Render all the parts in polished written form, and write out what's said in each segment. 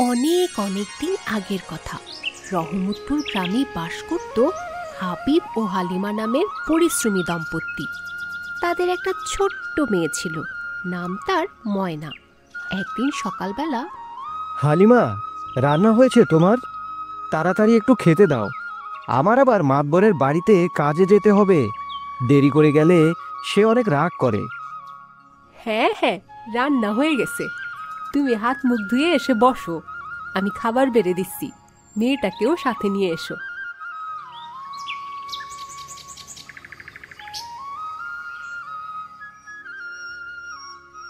অনেক অনেক দিন আগের কথা। রহমতপুর গ্রামে বাস করত হাবিব ও হালিমা নামের পরিশ্রমী দম্পতি। তাদের একটা ছোট্ট মেয়ে ছিল, নাম তার ময়না। একদিন সকালবেলা, হালিমা, রান্না হয়েছে তোমার? তাড়াতাড়ি একটু খেতে দাও। আমার আবার মাতবরের বাড়িতে কাজে যেতে হবে। দেরি করে গেলে সে অনেক রাগ করে। হ্যাঁ হ্যাঁ, রান্না হয়ে গেছে, তুমি হাত মুখ ধুয়ে এসে বসো, আমি খাবার বেড়ে দিচ্ছি। মেয়েটাকেও সাথে নিয়ে এসো।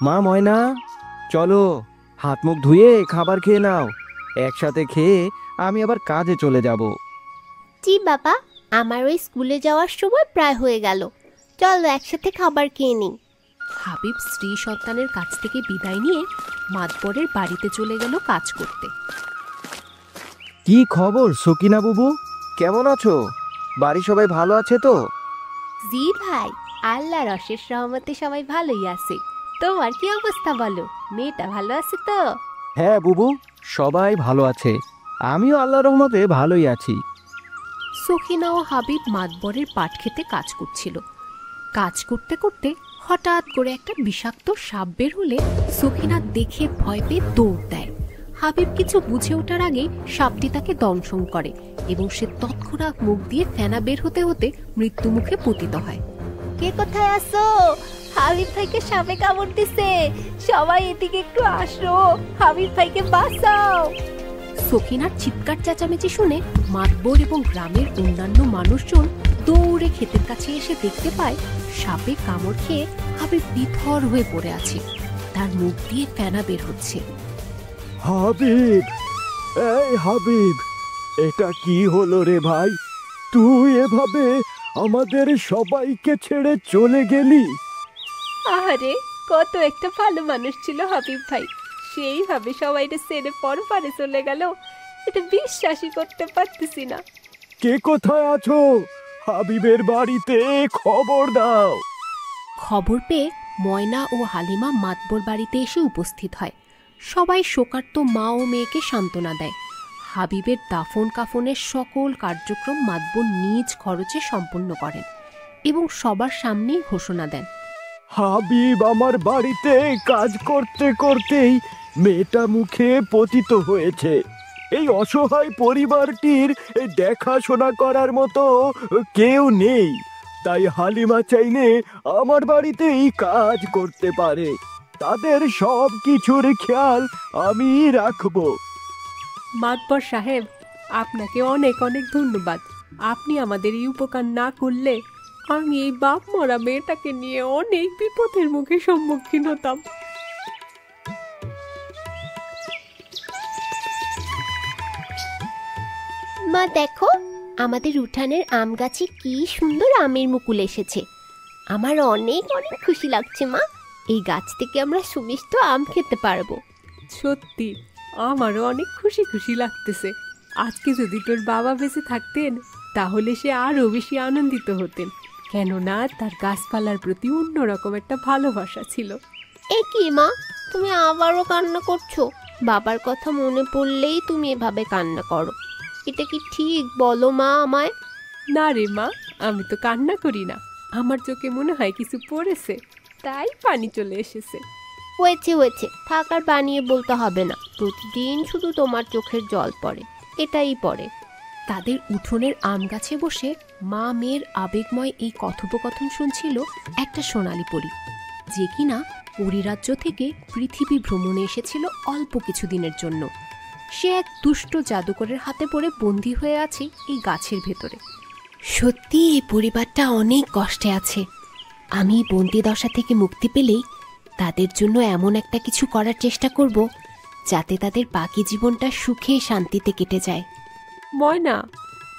মা ময়না, চলো হাত মুখ ধুয়ে খাবার খেয়ে নাও। একসাথে খেয়ে আমি আবার কাজে চলে যাব। জি বাবা, আমার ওই স্কুলে যাওয়ার সময় প্রায় হয়ে গেল, চলো একসাথে খাবার খেয়ে নিই। হাবিব স্ত্রী সন্তানের কাছ থেকে বিদায় নিয়ে মাতবরের বাড়িতে চলে গেল কাজ করতে। কি খবর সকিনা বুবু, কেমন আছো? বাড়ি সবাই ভালো আছে তো? জি ভাই, আল্লাহর অশেষ রহমতে সবাই ভালোই আছে। তোমার কি অবস্থা বলো, মেয়েটা ভালো আছে তো? হ্যাঁ বুবু, সবাই ভালো আছে। আমিও আল্লাহর রহমতে ভালোই আছি। সখিনা ও হাবিব মাতবরের পাট খেতে কাজ করছিল। কাজ করতে করতে হঠাৎ করে একটা বিষাক্ত সাপ বের হলে সখিনা দেখে ভয় পেয়ে দৌড় দেয়। হাবিব কিছু বুঝে ওঠার আগেই সাপটি তাকে দংশন করে এবং সে তৎক্ষণাৎ মুখ দিয়ে ফেনা বের হতে হতে মৃত্যু মুখে পতিত হয়। কে কোথায় আছো? হাবিব ভাইকে সাপে কামড় দিছে, সবাই এদিকে একটু আসো, হাবিব ভাইকে বাঁচাও। সখিনার চিৎকার চেঁচামেচি শুনে মাতবর এবং গ্রামের অন্যান্য মানুষজন দৌড়ে ক্ষেতের কাছে এসে দেখতে পায় সাপে কামড় খেয়ে হাবিব বিথর হয়ে পড়ে আছে, তার মুখ দিয়ে ফেনা বের হচ্ছে। হাবিব, এই হাবিব, এটা কি হলো রে ভাই? তুই এভাবে আমাদের সবাইকে ছেড়ে চলে গেলি? আরে, কত একটা ভালো মানুষ ছিল হাবিব ভাই, সেইভাবে সবাইটা ছেড়ে পরপারে চলে গেল, এটা বিশ্বাসই করতে পারতেছি না। কে কোথায় আছো? হাবিবের বাড়িতে খবর দাও। খবর পেয়ে ময়না ও হালিমা মাতবর বাড়িতে এসে উপস্থিত হয়। সবাই শোকার্ত মা ও মেয়েকে সান্ত্বনা দেয়। হাবিবের দাফন কাফনের সকল কার্যক্রম মাতবর নিজ খরচে সম্পন্ন করেন এবং সবার সামনেই ঘোষণা দেন, হাবিব আমার বাড়িতে কাজ করতে করতেই মেয়েটা মুখে পতিত হয়েছে। এই অসহায় পরিবারটির দেখাশোনা করার মতো কেউ নেই, তাই হালিমা চাইলে আমার বাড়িতেই কাজ করতে পারে। তাদের সব কিছুর খেয়াল আমি রাখবো। মাতবর সাহেব, আপনাকে অনেক অনেক ধন্যবাদ। আপনি আমাদের এই উপকার না করলে আমি এই বাপ মরা মেয়েটাকে নিয়ে অনেক বিপদের মুখে সম্মুখীন হতাম। মা দেখো, আমাদের উঠানের আম গাছে কি সুন্দর আমের মুকুল এসেছে। আমার অনেক অনেক খুশি লাগছে মা, এই গাছ থেকে আমরা সুমিষ্ট আম খেতে পারবো। সত্যি আমারও অনেক খুশি খুশি লাগতেছে। আজকে যদি তোর বাবা বেঁচে থাকতেন তাহলে সে আরো বেশি আনন্দিত হতেন, কেননা তার গাছপালার প্রতি অন্যরকম একটা ভালোবাসা ছিল। এ কি মা, তুমি আবারও কান্না করছো? বাবার কথা মনে পড়লেই তুমি এভাবে কান্না করো, এটা কি ঠিক বলো মা আমায়? না রে মা, আমি তো কান্না করি না, আমার চোখে মনে হয় কিছু পড়েছে, তাই পানি চলে এসেছে। হয়েছে হয়েছে, থাক আর বানিয়ে বলতে হবে না, প্রতিদিন শুধু তোমার চোখের জল পড়ে, এটাই পড়ে। তাদের উঠোনের আম গাছে বসে মা মেয়ের আবেগময় এই কথোপকথন শুনছিল একটা সোনালী পরী, যে কিনা পরিরাজ্য থেকে পৃথিবী ভ্রমণে এসেছিল অল্প কিছুদিনের জন্য। সে এক দুষ্ট জাদুকরের হাতে পড়ে বন্দী হয়ে আছে এই গাছের ভেতরে। সত্যি এই পরিবারটা অনেক কষ্টে আছে। আমি বন্দি দশা থেকে মুক্তি পেলেই তাদের জন্য এমন একটা কিছু করার চেষ্টা করব যাতে তাদের বাকি জীবনটা সুখে শান্তিতে কেটে যায়। ময়না,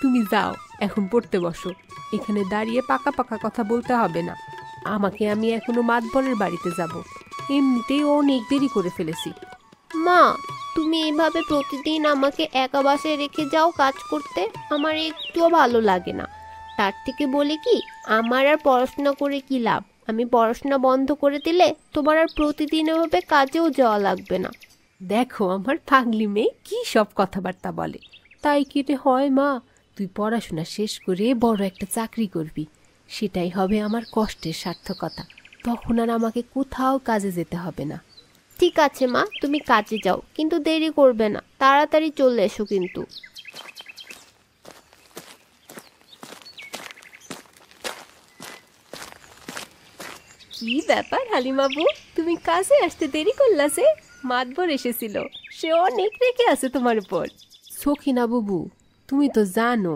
তুমি যাও, এখন পড়তে বসো। এখানে দাঁড়িয়ে পাকা পাকা কথা বলতে হবে না। আমি এখনো মাতবরের বাড়িতে যাব, এমনিতেই অনেক দেরি করে ফেলেছি। মা, তুমি এইভাবে প্রতিদিন আমাকে একা বাসায় রেখে যাও কাজ করতে, আমার একটুও ভালো লাগে না। তার থেকে বলি কি, আমার আর পড়াশোনা করে কি লাভ? আমি পড়াশোনা বন্ধ করে দিলে তোমার আর প্রতিদিন এভাবে কাজেও যাওয়া লাগবে না। দেখো আমার পাগলি মেয়ে কি সব কথাবার্তা বলে। তাই কি রে হয় মা, তুই পড়াশোনা শেষ করে বড় একটা চাকরি করবি, সেটাই হবে আমার কষ্টের সার্থকতা। তখন আর আমাকে কোথাও কাজে যেতে হবে না। ঠিক আছে মা, তুমি কাজে যাও, কিন্তু দেরি করবে না, তাড়াতাড়ি চলে এসো কিন্তু। কি ব্যাপার হালিমাবু, তুমি কাজে আসতে দেরি করলা যে? মাতবর এসেছিল, সে অনেক রেগে আছে তোমার উপর। সখিনা বুবু, তুমি তো জানো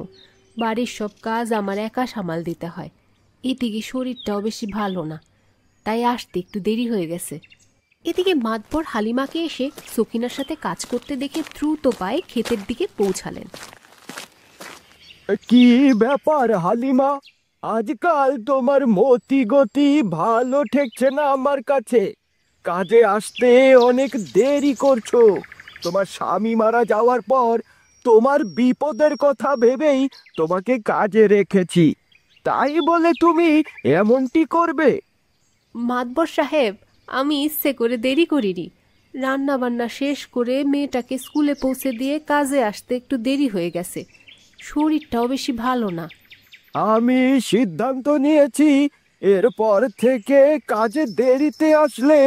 বাড়ির সব কাজ আমার একা সামাল দিতে হয়, এদিকে শরীরটাও বেশি ভালো না, তাই আসতে একটু দেরি হয়ে গেছে। এদিকে মাতবর হালিমাকে এসে সকিনার সাথে কাজ করতে দেখে দ্রুত পায়ে ক্ষেতের দিকে পৌঁছালেন। কি ব্যাপার হালিমা, আজকাল তোমার মতি গতি ভালো ঠেকছে না আমার কাছে। কাজে আসতে অনেক দেরি করছো। তোমার স্বামী মারা যাওয়ার পর তোমার বিপদের কথা ভেবেই তোমাকে কাজে রেখেছি, তাই বলে তুমি এমনটি করবে? মাতবর সাহেব, আমি ইচ্ছে করে দেরি করিনি। রান্না বান্না শেষ করে মেয়েটাকে স্কুলে পৌঁছে দিয়ে কাজে আসতে একটু দেরি হয়ে গেছে, শরীরটাও বেশি ভালো না। আমি সিদ্ধান্ত নিয়েছি এরপর থেকে কাজে দেরিতে আসলে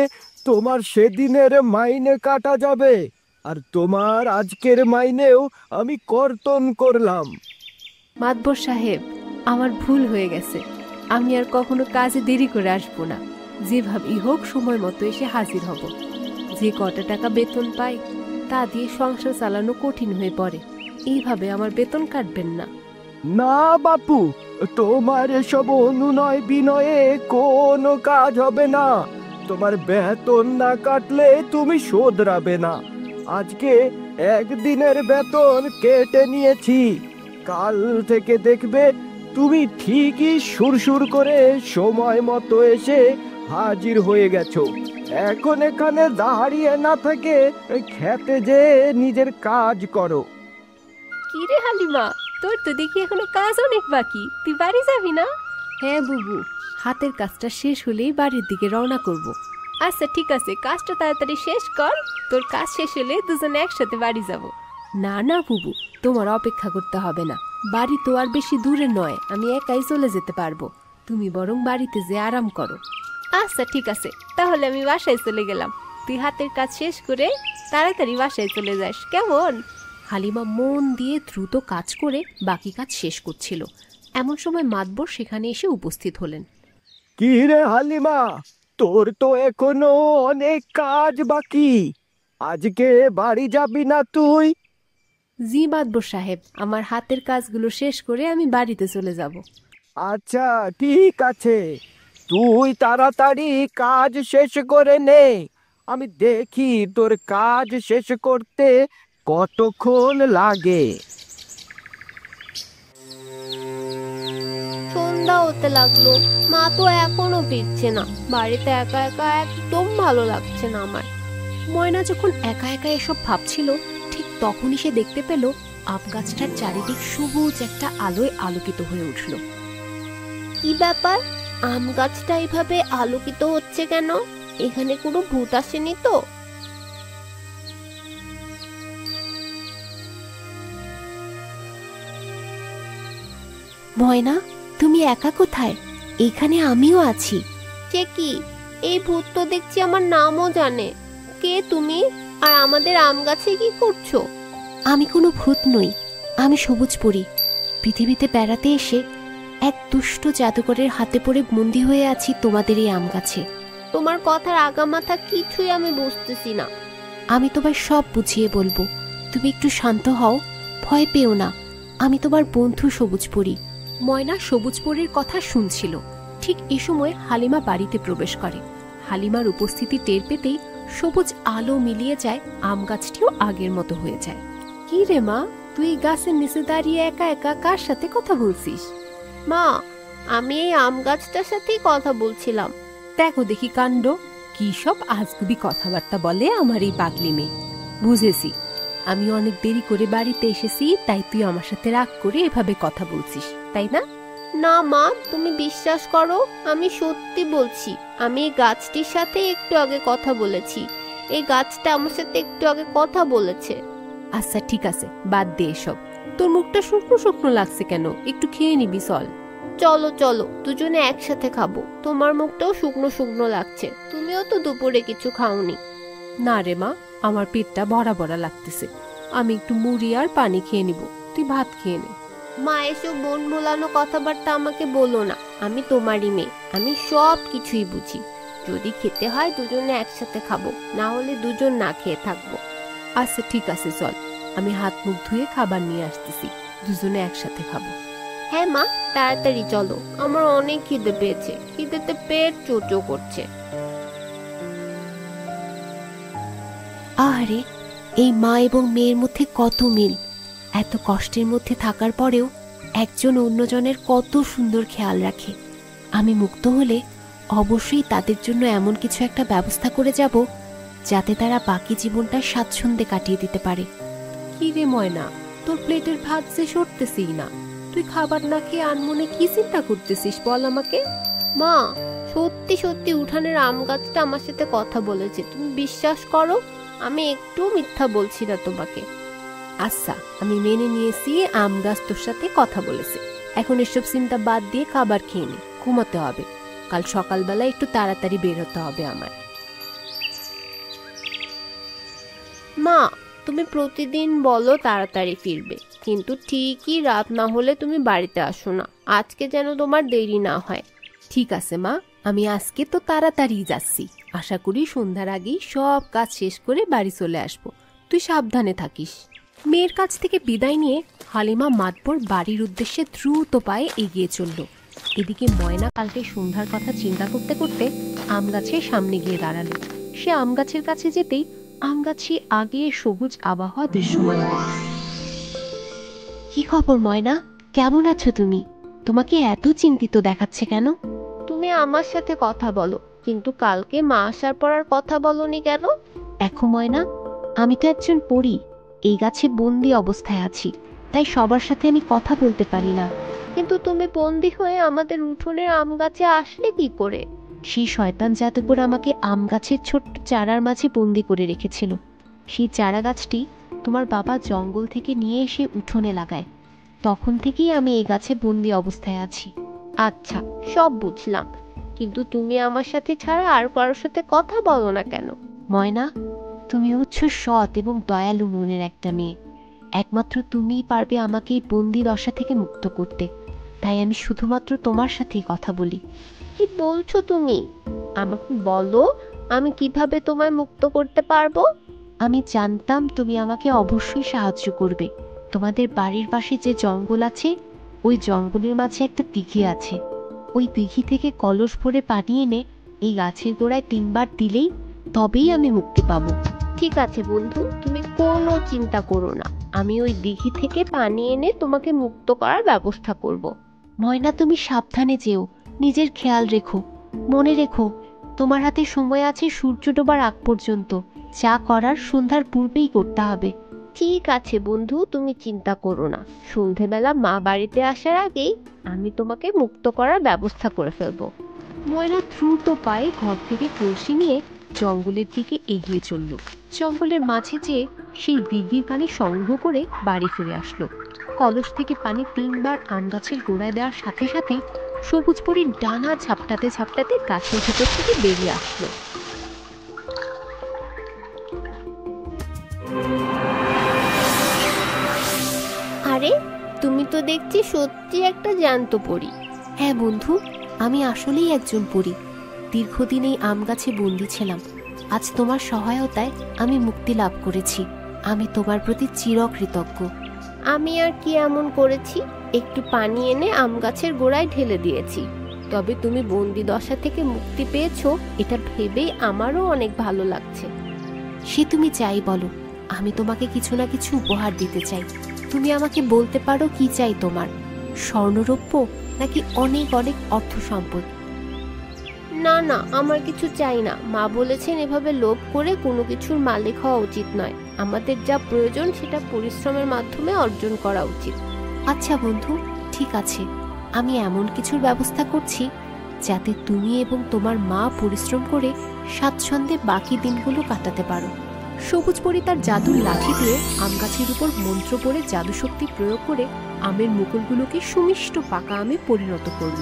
তোমার সেদিনের মাইনে কাটা যাবে, আর তোমার আজকের মাইনেও আমি কর্তন করলাম। মাতবর সাহেব, আমার ভুল হয়ে গেছে, আমি আর কখনো কাজে দেরি করে আসবো না। যেভাবেই হোক সময় মতো এসে হাজির হব। যে কটা টাকা বেতন পাই তা দিয়ে সংসার চালানো কঠিন হয়ে পড়ে, এইভাবে আমার বেতন কাটবেন না। না বাপু, তোমার এসব অনুনয় বিনয়ে কোনো কাজ হবে না। তোমার বেতন না কাটলে তুমি শোধরাবে না। আজকে একদিনের বেতন কেটে নিয়েছি, কাল থেকে দেখবে তুমি ঠিকই সুরসুর করে সময় মতো এসে হাজির হয়ে গেছো। এখন এখানে দাঁড়িয়ে না থেকে খেতে যে নিজের কাজ করো। কি রে হালিমা, তোর তো দেখি এখনো কাজ অনেক বাকি, তুই বাড়ি যাবি না? হ্যাঁ বুবু, হাতের কাজটা শেষ হলেই বাড়ির দিকে রওনা করব। আচ্ছা ঠিক আছে, কাজটা তাড়াতাড়ি শেষ কর, তোর কাজ শেষ হলে দুজনে একসাথে বাড়ি যাব। না না বুবু, তোমার অপেক্ষা করতে হবে না, বাড়ি তো আর বেশি দূরে নয়, আমি একাই চলে যেতে পারবো। তুমি বরং বাড়িতে যে আরাম করো। আচ্ছা ঠিক আছে, তাহলে আমি বাসায় চলে গেলাম, তুই হাতের কাজ শেষ করে তাড়াতাড়ি বাসায় চলে যাস, কেমন? হালিমা মন দিয়ে দ্রুত কাজ করে বাকি কাজ শেষ করছিল। এমন সময় মাতবর সেখানে এসে উপস্থিত হলেন। কি রে হালিমা, তোর তো এখনো অনেক কাজ বাকি, আজকে বাড়ি যাবি না তুই? জি মাতবর সাহেব, আমার হাতের কাজগুলো শেষ করে আমি বাড়িতে চলে যাব। আচ্ছা ঠিক আছে, তুই তাড়াতাড়ি কাজ শেষ করে নে। আমি দেখি তোর কাজ শেষ করতে কতক্ষণ লাগে। সন্ধ্যা হতে লাগলো, মা তো এখনো ফিরছে না। বাড়িতে একা একা একদম ভালো লাগছে না আমার। ময়না যখন একা একা এসব ভাবছিল, ঠিক তখনই সে দেখতে পেল আম গাছটার চারিদিক সবুজ একটা আলোয় আলোকিত হয়ে উঠল। কি ব্যাপার, আম গাছটা এইভাবে আলোকিত হচ্ছে কেন? এখানে কোনো ভূত আসেনি তো? ময়না, তুমি একা কোথায়? এখানে আমিও আছি। সে কি, এই ভূত তো দেখছি আমার নামও জানে। কে তুমি, আর আমাদের আম গাছে কি করছো? আমি কোনো ভূত নই, আমি সবুজ পরী। পৃথিবীতে বেড়াতে এসে এক দুষ্ট জাদুকরের হাতে পড়ে বন্দী হয়ে আছি তোমাদের এই আম গাছে। তোমার কথার আগামাথা কিছুই আমি বুঝতেছি না। আমি তোমায় সব বুঝিয়ে বলবো, তুমি একটু শান্ত হও, ভয় পেও না, আমি তোমার বন্ধু সবুজ পরী। ময়না সবুজ পরীর কথা শুনছিল। ঠিক এ সময় হালিমা বাড়িতে প্রবেশ করে। হালিমার উপস্থিতি টের পেতেই সবুজ আলো মিলিয়ে যায়, আম গাছটিও আগের মতো হয়ে যায়। কি রে মা, তুই গাছের নিচে দাঁড়িয়ে একা একা কার সাথে কথা বলছিস? মা, আমি এই আম গাছটার সাথেই কথা বলছিলাম। দেখো দেখি কাণ্ড, কি সব আজগুবি কথাবার্তা বলে আমার এই পাগলি মেয়ে। বুঝেছি, আমি অনেক দেরি করে বাড়িতে এসেছি, তাই তুই আমার সাথে রাগ করে এভাবে কথা বলছিস, তাই না? না মা, তুমি বিশ্বাস করো, আমি সত্যি বলছি। আমি এই গাছটির সাথে একটু আগে কথা বলেছি। এই গাছটা আমার সাথে একটু আগে কথা বলেছে। আচ্ছা ঠিক আছে, বাদ দে এসব। তোর মুখটা শুকনো শুকনো লাগছে কেন? একটু খেয়ে নিবি চল। চলো চলো, দুজনে একসাথে খাবো। তোমার মুখটাও শুকনো শুকনো লাগছে, তুমিও তো দুপুরে কিছু খাওনি। না রে মা, আমার পেটটা ভরা ভরা লাগতেছে। আমি একটু মুড়ি আর পানি খেয়ে নিব, তুই ভাত খেয়ে নে। মা, এসব মন ভোলানো কথাবার্তা আমাকে বলো না। আমি তোমারই মেয়ে, আমি সব কিছুই বুঝি। যদি খেতে হয় দুজনে একসাথে খাবো, না হলে দুজন না খেয়ে থাকবো। আচ্ছা ঠিক আছে চল, আমি হাত মুখ ধুয়ে খাবার নিয়ে আসতেছি, দুজনে একসাথে খাবো। হ্যাঁ মা, তাড়াতাড়ি চলো, আমার অনেক খিদে পেয়েছে, খিদেতে পেট চোচো করছে। আরে, এই মা এবং মেয়ের মধ্যে কত মিল! এত কষ্টের মধ্যে থাকার পরেও একজন অন্যজনের কত সুন্দর খেয়াল রাখে। আমি মুক্ত হলে অবশ্যই তাদের জন্য এমন কিছু একটা ব্যবস্থা করে যাব যাতে তারা বাকি জীবনটা স্বাচ্ছন্দ্যে কাটিয়ে দিতে পারে। কি রে ময়না, তোর প্লেটের ভাত যে সরতেছেই না, তুই খাবার না খেয়ে আনমনে কি চিন্তা করতেছিস বল আমাকে? মা, সত্যি সত্যি উঠানের আম গাছটা আমার সাথে কথা বলেছে, তুমি বিশ্বাস করো, আমি একটু মিথ্যা বলছি না তোমাকে। আচ্ছা, আমি মেনে নিয়েছি আম গাছ তোর সাথে কথা বলেছে। এখন এসব চিন্তা বাদ দিয়ে খাবার খেয়ে নে, ঘুমাতে হবে। কাল সকালবেলা একটু তাড়াতাড়ি বের হতে হবে আমার। মা, তুমি প্রতিদিন বলো তাড়াতাড়ি ফিরবে, কিন্তু ঠিকই রাত না হলে তুমি বাড়িতে আসো না। আজকে যেন তোমার দেরি না হয়। ঠিক আছে মা, আমি আজকে তো তাড়াতাড়ি যাচ্ছি। আশা করি সন্ধ্যার আগেই সব কাজ শেষ করে বাড়ি চলে আসবো। তুই সাবধানে থাকিস। মেয়ের কাছ থেকে বিদায় নিয়ে হালিমা মাতবর বাড়ির উদ্দেশ্যে দ্রুত পায়ে এগিয়ে চলল। এদিকে ময়না কালকে সন্ধ্যার কথা চিন্তা করতে করতে আম গাছের সামনে গিয়ে দাঁড়ালো। সে আম গাছের কাছে যেতেই আম গাছে আগে সবুজ আবহাওয়া দৃশ্যমান। কি খবর ময়না, কেমন আছো তুমি? তোমাকে এত চিন্তিত দেখাচ্ছে কেন? তুমি আমার সাথে কথা বলো, কিন্তু কালকে মা আসার পর আর কথা বলনি কেন? দেখো ময়না, আমি তো একজন পরী, এই গাছে বন্দি অবস্থায় আছি, তাই সবার সাথে আমি কথা বলতে পারি না। কিন্তু তুমি বন্দি হয়ে আমাদের উঠোনের আম গাছে আসলে কি করে? সেই শয়তান জাদুকর আমাকে আম গাছের ছোট্ট চারার মাঝে বন্দি করে রেখেছিল। সেই চারা গাছটি তোমার বাবা জঙ্গল থেকে নিয়ে এসে উঠোনে লাগায়। তখন থেকেই আমি এই গাছে বন্দি অবস্থায় আছি। আচ্ছা, সব বুঝলাম, কিন্তু তুমি আমার সাথে ছাড়া আর কারোর সাথে কথা বলো না কেন? ময়না, তুমি হচ্ছ সৎ এবং দয়ালু মনের একটা মেয়ে। একমাত্র তুমিই পারবে আমাকে এই বন্দি দশা থেকে মুক্ত করতে। তাই আমি শুধুমাত্র তোমার সাথেই কথা বলি। কি বলছো তুমি? আমাকে বলো, আমি কিভাবে তোমায় মুক্ত করতে পারবো? আমি জানতাম তুমি আমাকে অবশ্যই সাহায্য করবে। তোমাদের বাড়ির পাশে যে জঙ্গল আছে, ওই জঙ্গলের মাঝে একটা দিঘি আছে। ওই দিঘি থেকে কলস ভরে পানি এনে এই গাছের গোড়ায় 3 বার দিলেই তবেই আমি মুক্তি পাবো। ঠিক আছে বন্ধু, তুমি কোনো চিন্তা করো না, আমি ওই দিঘি থেকে পানি এনে তোমাকে মুক্ত করার ব্যবস্থা করব। ময়না, তুমি সাবধানে যেও, নিজের খেয়াল রেখো। মনে রেখো, তোমার হাতে সময় আছে সূর্য ডোবার আগ পর্যন্ত। যা করার সন্ধ্যার পূর্বেই করতে হবে। ঠিক আছে বন্ধু, তুমি চিন্তা করো না, সন্ধেবেলা মা বাড়িতে আসার আগেই আমি তোমাকে মুক্ত করার ব্যবস্থা করে ফেলবো। ময়না দ্রুত পায়ে ঘর থেকে কলসি নিয়ে জঙ্গলের দিকে এগিয়ে চলল। জঙ্গলের মাঝে যেয়ে সেই দিঘির পানি সংগ্রহ করে বাড়ি ফিরে আসলো। কলস থেকে পানি 3 বার আম গাছের গোড়ায় দেওয়ার সাথে সাথে সবুজ পরীর ডানা ঝাপটাতে ঝাপটাতে গাছের ভেতর থেকে বেরিয়ে আসলো। আরে, তুমি তো দেখছি সত্যি একটা জ্যান্ত পরী। হ্যাঁ বন্ধু, আমি আসলেই একজন পরী। দীর্ঘদিন এই আম গাছে বন্দি ছিলাম। আজ তোমার সহায়তায় আমি মুক্তি লাভ করেছি। আমি তোমার প্রতি চিরকৃতজ্ঞ। আমি আর কি এমন করেছি? একটু পানি এনে আম গাছের গোড়ায় ঢেলে দিয়েছি। তবে তুমি বন্দি দশা থেকে মুক্তি পেয়েছো, এটা ভেবেই আমারও অনেক ভালো লাগছে। সে তুমি চাই বলো, আমি তোমাকে কিছু না কিছু উপহার দিতে চাই। তুমি আমাকে বলতে পারো কি চাই তোমার? স্বর্ণরৌপ্য নাকি অনেক অনেক অর্থ সম্পদ? না না, আমার কিছু চাই না। মা বলেছেন এভাবে লোভ করে কোনো কিছুর মালিক হওয়া উচিত নয়। আমাদের যা প্রয়োজন সেটা পরিশ্রমের মাধ্যমে অর্জন করা উচিত। আচ্ছা বন্ধু, ঠিক আছে, আমি এমন কিছুর ব্যবস্থা করছি যাতে তুমি এবং তোমার মা পরিশ্রম করে স্বাচ্ছন্দ্যে বাকি দিনগুলো কাটাতে পারো। সবুজ পরী তার জাদুর লাঠি দিয়ে আম গাছের উপর মন্ত্র পড়ে জাদুশক্তি প্রয়োগ করে আমের মুকুলগুলোকে সুমিষ্ট পাকা আমে পরিণত করল।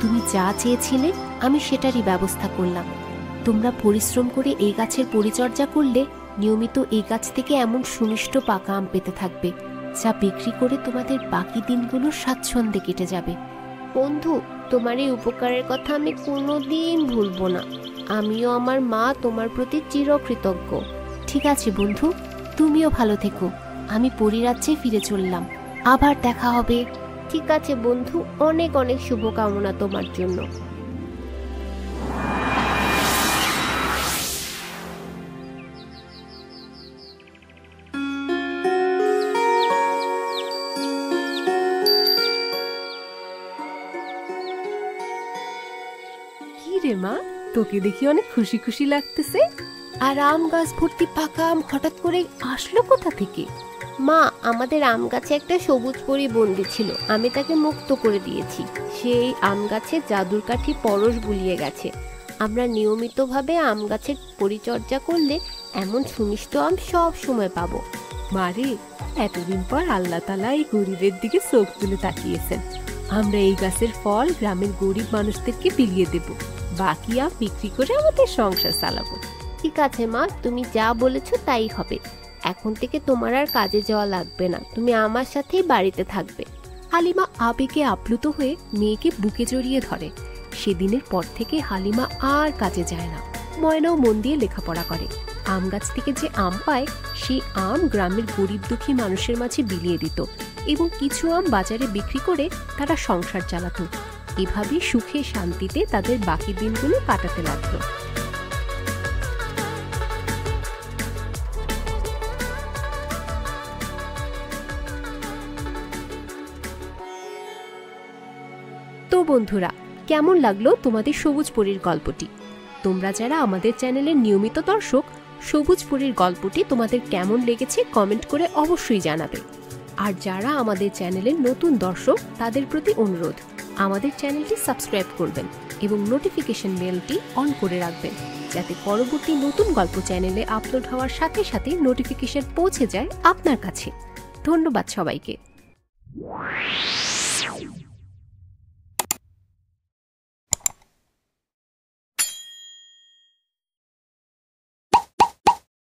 তুমি যা চেয়েছিলে আমি সেটারই ব্যবস্থা করলাম। তোমরা পরিশ্রম করে এই গাছের পরিচর্যা করলে নিয়মিত এই গাছ থেকে এমন সুমিষ্ট পাকা আম পেতে থাকবে, যা বিক্রি করে তোমাদের বাকি দিনগুলো স্বাচ্ছন্দ্যে কেটে যাবে। বন্ধু, তোমার এই উপকারের কথা আমি কোনোদিন ভুলবো না। আমিও আমার মা তোমার প্রতি চিরকৃতজ্ঞ। ঠিক আছে বন্ধু, তুমিও ভালো থেকো। আমি পরিরাজ্যে ফিরে চললাম। আবার দেখা হবে। ঠিক আছে বন্ধু, অনেক অনেক শুভকামনা তোমার জন্য। কি রে মা, তোকে দেখি অনেক খুশি খুশি লাগতেছে। আর আম গাছ ভর্তি পাকা আম হঠাৎ করে আসলো কোথা থেকে? মা, আমাদের আম গাছে একটা সবুজ পরী বন্দী ছিল, আমি তাকে মুক্ত করে দিয়েছি। সেই আম গাছে জাদুর কাঠি পরশ বুলিয়ে গেছে। আমরা নিয়মিতভাবে আম গাছের পরিচর্যা করলে এমন সুমিষ্ট আম সব সময় পাবো। মারে, এতদিন পর আল্লাহ তাআলা এই গরিবের দিকে চোখ তুলে তাকিয়েছেন। আমরা এই গাছের ফল গ্রামের গরিব মানুষদেরকে বিলিয়ে দেব, বাকি আম বিক্রি করে আমাদের সংসার চালাবো। ঠিক আছে মা, তুমি যা বলেছো তাই হবে। এখন থেকে তোমার আর কাজে যাওয়া লাগবে না, তুমি আমার সাথেই বাড়িতে থাকবে। হালিমা আবেগে আপ্লুত হয়ে মেয়েকে বুকে জড়িয়ে ধরে। সেদিনের পর থেকে হালিমা আর কাজে যায় না। ময়নাও মন দিয়ে লেখাপড়া করে। আম গাছ থেকে যে আম পায় সেই আম গ্রামের গরিব দুঃখী মানুষের মাঝে বিলিয়ে দিত এবং কিছু আম বাজারে বিক্রি করে তারা সংসার চালাতো। এভাবে সুখে শান্তিতে তাদের বাকি দিনগুলো কাটাতে লাগলো। তো বন্ধুরা, কেমন লাগলো তোমাদের সবুজ পরীর গল্পটি? তোমরা যারা আমাদের চ্যানেলের নিয়মিত দর্শক, সবুজ পরীর গল্পটি তোমাদের কেমন লেগেছে কমেন্ট করে অবশ্যই জানাবে। আর যারা আমাদের চ্যানেলের নতুন দর্শক, তাদের প্রতি অনুরোধ, আমাদের চ্যানেলটি সাবস্ক্রাইব করবেন এবং নোটিফিকেশন বেলটি অন করে রাখবেন, যাতে পরবর্তী নতুন গল্প চ্যানেলে আপলোড হওয়ার সাথে সাথে নোটিফিকেশন পৌঁছে যায় আপনার কাছে। ধন্যবাদ সবাইকে।